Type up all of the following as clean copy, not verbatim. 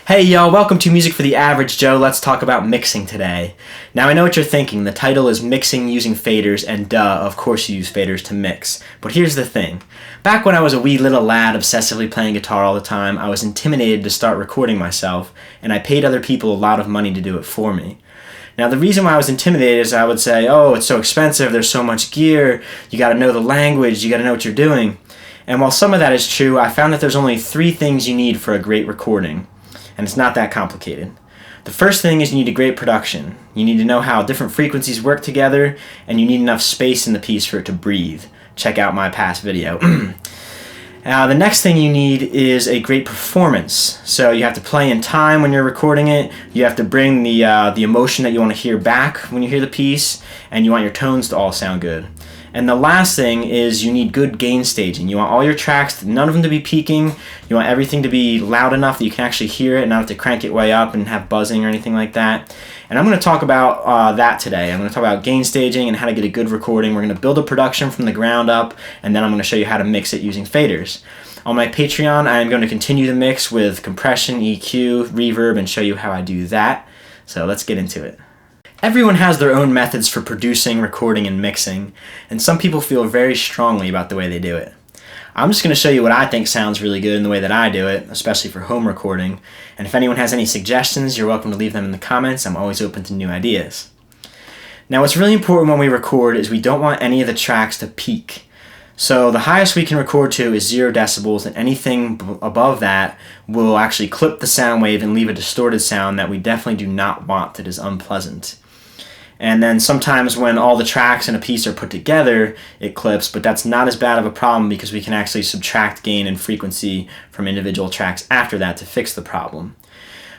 Hey y'all, welcome to Music for the Average Joe. Let's talk about mixing today. Now I know what you're thinking. The title is Mixing Using Faders, and duh, of course you use faders to mix. But here's the thing. Back when I was a wee little lad obsessively playing guitar all the time, I was intimidated to start recording myself, and I paid other people a lot of money to do it for me. Now the reason why I was intimidated is I would say, oh, it's so expensive, there's so much gear, you gotta know the language, you gotta know what you're doing. And while some of that is true, I found that there's only 3 things you need for a great recording. And it's not that complicated. The first thing is you need a great production. You need to know how different frequencies work together, and you need enough space in the piece for it to breathe. Check out my past video. The next thing you need is a great performance. So you have to play in time when you're recording it, you have to bring the emotion that you want to hear back when you hear the piece, and you want your tones to all sound good. And the last thing is you need good gain staging. You want all your tracks, none of them to be peaking. You want everything to be loud enough that you can actually hear it and not have to crank it way up and have buzzing or anything like that. And I'm going to talk about that today. I'm going to talk about gain staging and how to get a good recording. We're going to build a production from the ground up, and then I'm going to show you how to mix it using faders. On my Patreon, I am going to continue to mix with compression, EQ, reverb, and show you how I do that. So let's get into it. Everyone has their own methods for producing, recording, and mixing, and some people feel very strongly about the way they do it. I'm just going to show you what I think sounds really good in the way that I do it, especially for home recording, and if anyone has any suggestions, you're welcome to leave them in the comments. I'm always open to new ideas. Now what's really important when we record is we don't want any of the tracks to peak. So the highest we can record to is 0 decibels, and anything above that will actually clip the sound wave and leave a distorted sound that we definitely do not want, that is unpleasant. And then sometimes when all the tracks in a piece are put together, it clips, but that's not as bad of a problem because we can actually subtract gain and frequency from individual tracks after that to fix the problem.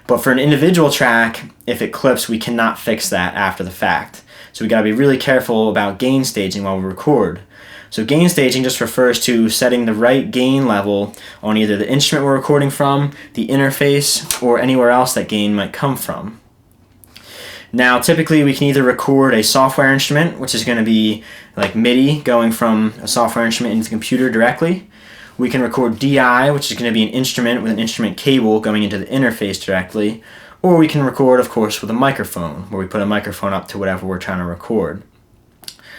But for an individual track, if it clips, we cannot fix that after the fact. So we got to be really careful about gain staging while we record. So gain staging just refers to setting the right gain level on either the instrument we're recording from, the interface, or anywhere else that gain might come from. Now typically we can either record a software instrument, which is going to be like MIDI going from a software instrument into the computer directly. We can record DI, which is going to be an instrument with an instrument cable going into the interface directly. Or we can record, of course, with a microphone, where we put a microphone up to whatever we're trying to record.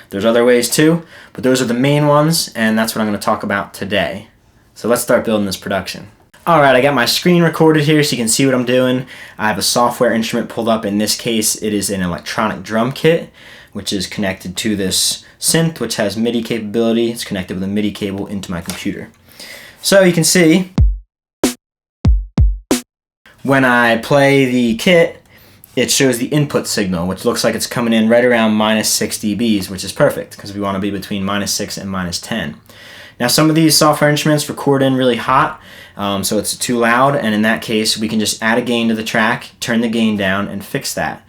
There's other ways too, but those are the main ones, and that's what I'm going to talk about today. So let's start building this production. Alright, I got my screen recorded here so you can see what I'm doing. I have a software instrument pulled up. In this case, it is an electronic drum kit, which is connected to this synth, which has MIDI capability. It's connected with a MIDI cable into my computer. So you can see, when I play the kit, it shows the input signal, which looks like it's coming in right around -6 dBs, which is perfect, because we want to be between -6 and -10. Now some of these software instruments record in really hot, so it's too loud, and in that case we can just add a gain to the track, turn the gain down, and fix that.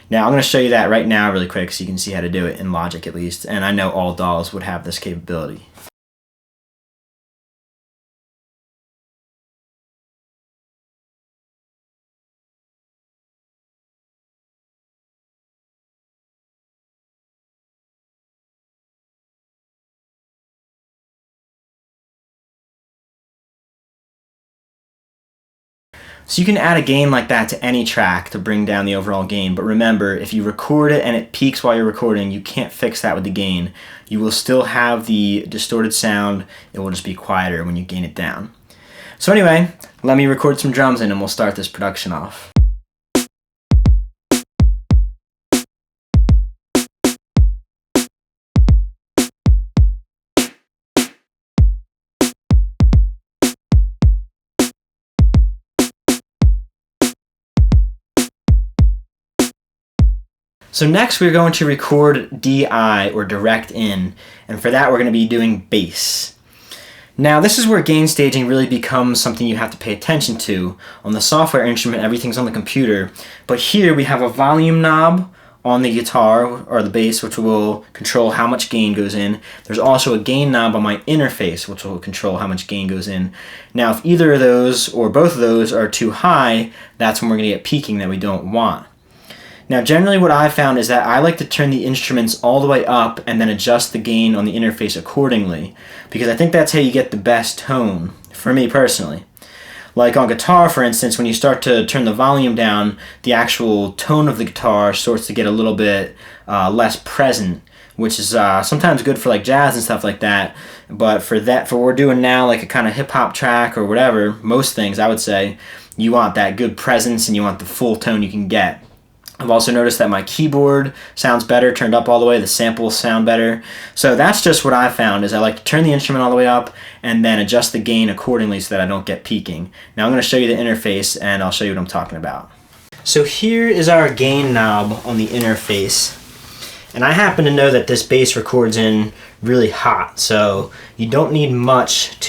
Now I'm going to show you that right now really quick so you can see how to do it in Logic at least, and I know all DAWs would have this capability. So you can add a gain like that to any track to bring down the overall gain, but remember, if you record it and it peaks while you're recording, you can't fix that with the gain. You will still have the distorted sound, it will just be quieter when you gain it down. So anyway, let me record some drums in and we'll start this production off. So next we're going to record DI, or direct in, and for that we're going to be doing bass. Now this is where gain staging really becomes something you have to pay attention to. On the software instrument everything's on the computer, but here we have a volume knob on the guitar or the bass which will control how much gain goes in. There's also a gain knob on my interface which will control how much gain goes in. Now if either of those or both of those are too high, that's when we're going to get peaking that we don't want. Now generally what I've found is that I like to turn the instruments all the way up and then adjust the gain on the interface accordingly, because I think that's how you get the best tone, for me personally. Like on guitar, for instance, when you start to turn the volume down, the actual tone of the guitar starts to get a little bit less present, which is sometimes good for like jazz and stuff like that. But for what we're doing now, like a kind of hip hop track or whatever, most things I would say, you want that good presence and you want the full tone you can get. I've also noticed that my keyboard sounds better turned up all the way, the samples sound better. So that's just what I found, is I like to turn the instrument all the way up and then adjust the gain accordingly so that I don't get peaking. Now I'm going to show you the interface and I'll show you what I'm talking about. So here is our gain knob on the interface. And I happen to know that this bass records in really hot, so you don't need much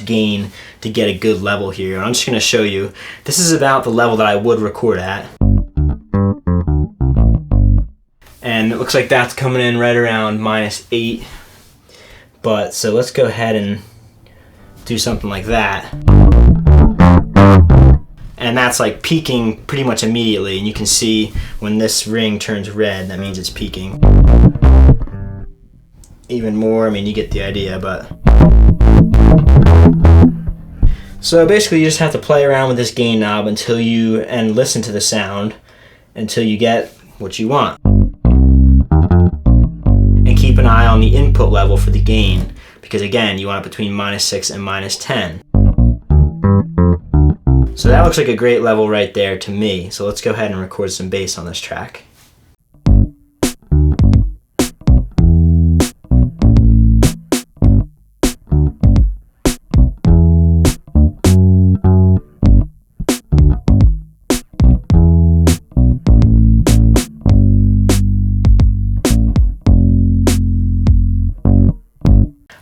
gain to get a good level here. I'm just going to show you. This is about the level that I would record at. And it looks like that's coming in right around -8. But so let's go ahead and do something like that. And that's like peaking pretty much immediately, and you can see when this ring turns red, that means it's peaking. Even more, I mean, you get the idea, but... So basically you just have to play around with this gain knob and listen to the sound until you get what you want. And keep an eye on the input level for the gain, because again, you want it between -6 and -10. So that looks like a great level right there to me. So let's go ahead and record some bass on this track.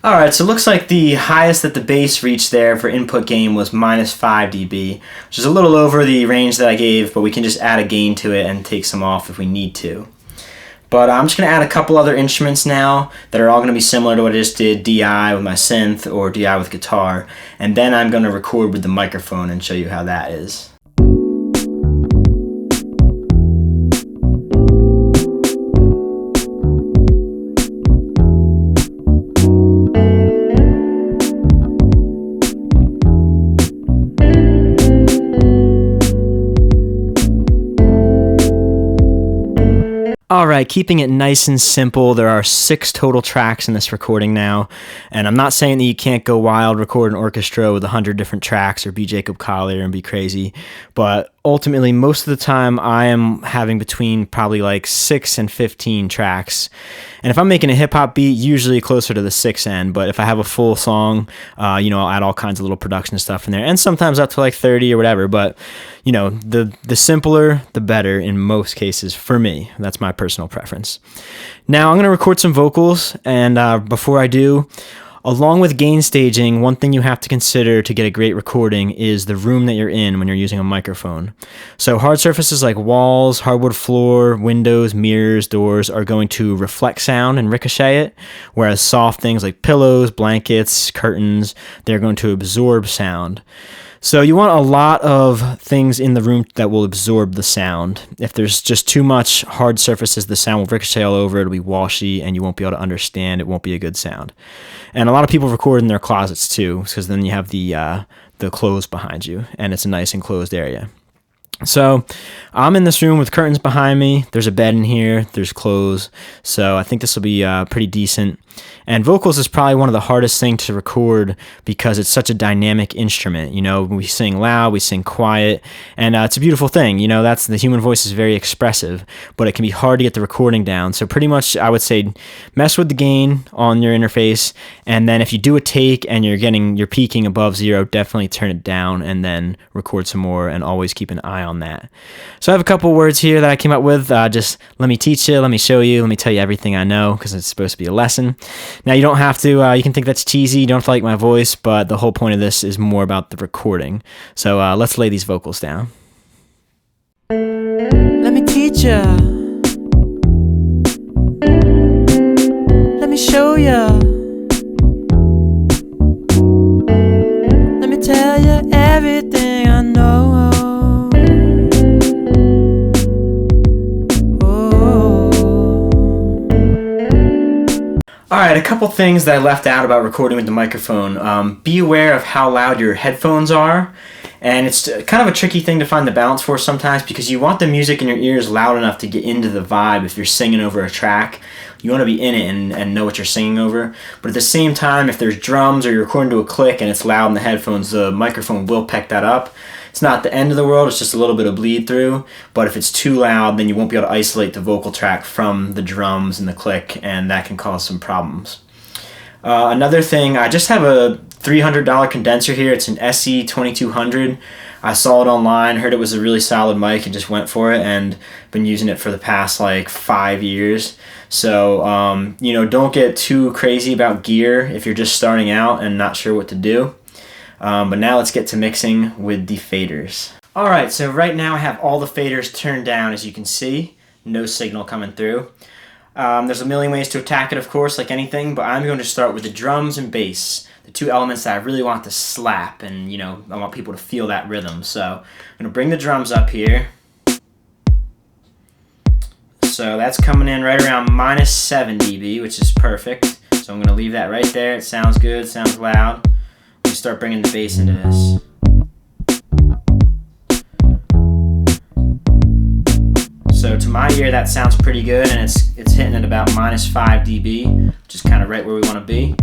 Alright, so it looks like the highest that the bass reached there for input gain was -5 dB, which is a little over the range that I gave, but we can just add a gain to it and take some off if we need to. But I'm just going to add a couple other instruments now that are all going to be similar to what I just did, DI with my synth or DI with guitar, and then I'm going to record with the microphone and show you how that is. Alright, keeping it nice and simple, there are 6 total tracks in this recording now, and I'm not saying that you can't go wild, record an orchestra with 100 different tracks or be Jacob Collier and be crazy, but ultimately most of the time I am having between probably like 6 and 15 tracks. And if I'm making a hip-hop beat, usually closer to the 6 end, but if I have a full song, I'll add all kinds of little production stuff in there, and sometimes up to like 30 or whatever, but the simpler, the better in most cases for me. That's my personal preference. Now I'm going to record some vocals, and before I do, along with gain staging, one thing you have to consider to get a great recording is the room that you're in when you're using a microphone. So hard surfaces like walls, hardwood floor, windows, mirrors, doors are going to reflect sound and ricochet it, whereas soft things like pillows, blankets, curtains, they're going to absorb sound. So you want a lot of things in the room that will absorb the sound. If there's just too much hard surfaces, the sound will ricochet all over, it'll be washy, and you won't be able to understand, it won't be a good sound. And a lot of people record in their closets too, because then you have the clothes behind you, and it's a nice enclosed area. So I'm in this room with curtains behind me, there's a bed in here, there's clothes, so I think this will be pretty decent. And vocals is probably one of the hardest things to record because it's such a dynamic instrument. We sing loud, we sing quiet, and it's a beautiful thing. That's the human voice is very expressive, but it can be hard to get the recording down. So pretty much I would say mess with the gain on your interface, and then if you do a take and you're peaking above 0, definitely turn it down and then record some more, and always keep an eye on that. So I have a couple words here that I came up with. Just let me teach you, let me show you, let me tell you everything I know, because it's supposed to be a lesson. Now, you don't have to, you can think that's cheesy, you don't have to like my voice, but the whole point of this is more about the recording. So let's lay these vocals down. Let me teach ya. Let me show ya. Let me tell ya everything I know. Alright, a couple things that I left out about recording with the microphone. Be aware of how loud your headphones are. And it's kind of a tricky thing to find the balance for sometimes because you want the music in your ears loud enough to get into the vibe if you're singing over a track. You want to be in it and know what you're singing over. But at the same time, if there's drums or you're recording to a click and it's loud in the headphones, the microphone will pick that up. It's not the end of the world, it's just a little bit of bleed through. But if it's too loud, then you won't be able to isolate the vocal track from the drums and the click, and that can cause some problems. Another thing, I just have a $300 condenser here. It's an SE2200. I saw it online, heard it was a really solid mic, and just went for it, and been using it for the past like 5 years. So, don't get too crazy about gear if you're just starting out and not sure what to do. But now let's get to mixing with the faders. Alright, so right now I have all the faders turned down, as you can see. No signal coming through. There's a million ways to attack it, of course, like anything, but I'm going to start with the drums and bass, the two elements that I really want to slap, and, I want people to feel that rhythm. So I'm going to bring the drums up here. So that's coming in right around -7 dB, which is perfect. So I'm going to leave that right there. It sounds good, sounds loud. We start bringing the bass into this. So to my ear, that sounds pretty good, and it's hitting at about -5 dB, which is kind of right where we want to be.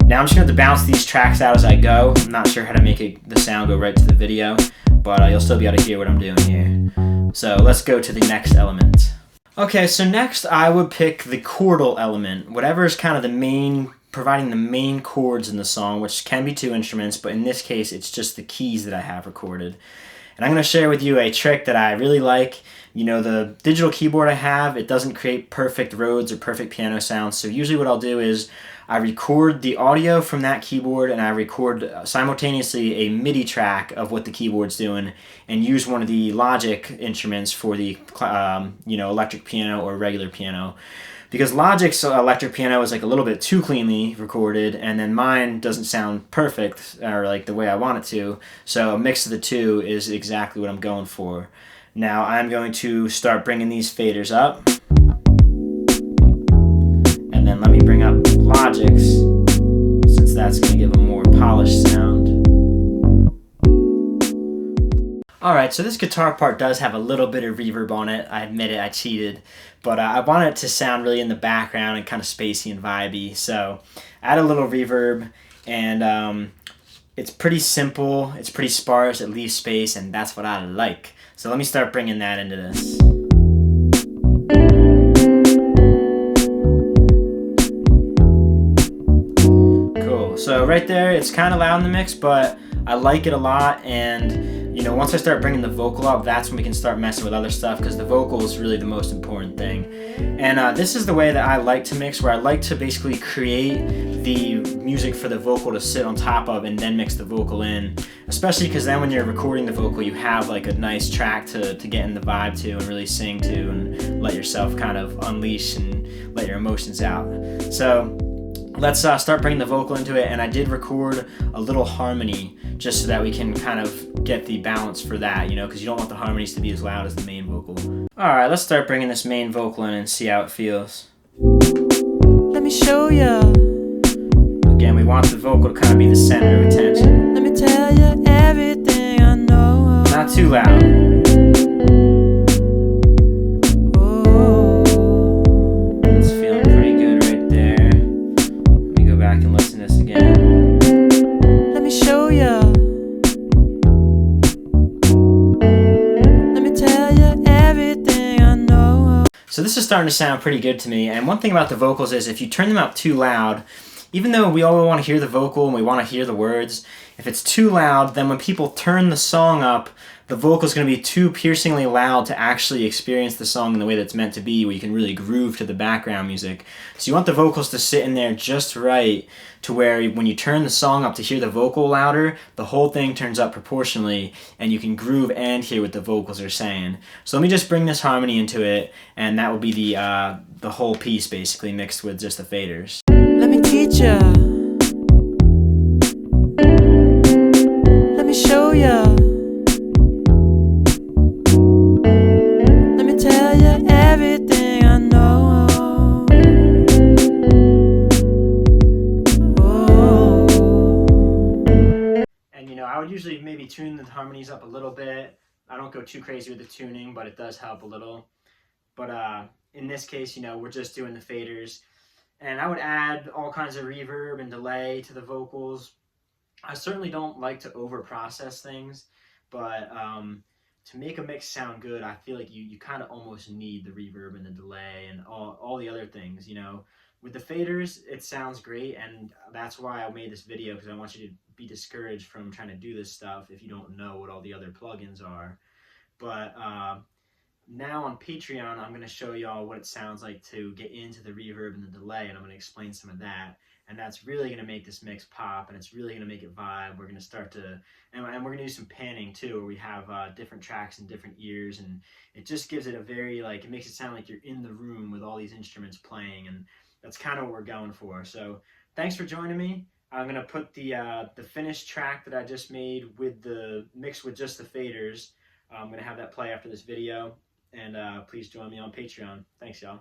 Now I'm just going to bounce these tracks out as I go. I'm not sure how to make the sound go right to the video, but you'll still be able to hear what I'm doing here. So let's go to the next element. Okay, so next I would pick the chordal element, whatever is kind of providing the main chords in the song, which can be two instruments, but in this case it's just the keys that I have recorded. And I'm going to share with you a trick that I really like. The digital keyboard I have, it doesn't create perfect Rhodes or perfect piano sounds, so usually what I'll do is I record the audio from that keyboard and I record simultaneously a MIDI track of what the keyboard's doing and use one of the Logic instruments for the electric piano or regular piano. Because Logic's electric piano is like a little bit too cleanly recorded, and then mine doesn't sound perfect or like the way I want it to, so a mix of the two is exactly what I'm going for. Now I'm going to start bringing these faders up, and then let me bring up Logic's, since that's going to give a more polished sound. Alright, so this guitar part does have a little bit of reverb on it. I admit it, I cheated. But I want it to sound really in the background and kind of spacey and vibey. So add a little reverb, and it's pretty simple, it's pretty sparse, it leaves space, and that's what I like. So let me start bringing that into this. Cool, so right there, it's kind of loud in the mix, but I like it a lot, and once I start bringing the vocal up, that's when we can start messing with other stuff, because the vocal is really the most important thing. And this is the way that I like to mix, where I like to basically create the music for the vocal to sit on top of and then mix the vocal in, especially because then when you're recording the vocal, you have like a nice track to get in the vibe to and really sing to and let yourself kind of unleash and let your emotions out. So let's start bringing the vocal into it, and I did record a little harmony just so that we can kind of get the balance for that, because you don't want the harmonies to be as loud as the main vocal. Alright, let's start bringing this main vocal in and see how it feels. Let me show ya. Again, we want the vocal to kind of be the center of attention. Let me tell you everything I know. Not too loud. It's feeling pretty good right there. Let me go back and listen to this again. Let me show ya. Let me tell you everything I know. So this is starting to sound pretty good to me, and one thing about the vocals is if you turn them up too loud, even though we all want to hear the vocal and we want to hear the words, if it's too loud, then when people turn the song up, the vocal is going to be too piercingly loud to actually experience the song in the way that's meant to be, where you can really groove to the background music. So you want the vocals to sit in there just right to where when you turn the song up to hear the vocal louder, the whole thing turns up proportionally and you can groove and hear what the vocals are saying. So let me just bring this harmony into it, and that will be the whole piece basically mixed with just the faders. Let me teach ya. Let me show ya. Let me tell you everything I know. tune the harmonies up a little bit. I don't go too crazy with the tuning, but it does help a little. But in this case, you know, we're just doing the faders. And I would add all kinds of reverb and delay to the vocals. I certainly don't like to over-process things, but to make a mix sound good, I feel like you kind of almost need the reverb and the delay and all the other things, you know. With the faders, it sounds great, and that's why I made this video, because I want you to be discouraged from trying to do this stuff if you don't know what all the other plugins are. But now on Patreon, I'm going to show y'all what it sounds like to get into the reverb and the delay, and I'm going to explain some of that. And that's really going to make this mix pop, and it's really going to make it vibe. We're going to start to, and we're going to do some panning too, where we have different tracks in different ears, and it just gives it a very, like, it makes it sound like you're in the room with all these instruments playing, and that's kind of what we're going for. So thanks for joining me. I'm going to put the finished track that I just made with the mix with just the faders. I'm going to have that play after this video, and please join me on Patreon. Thanks, y'all.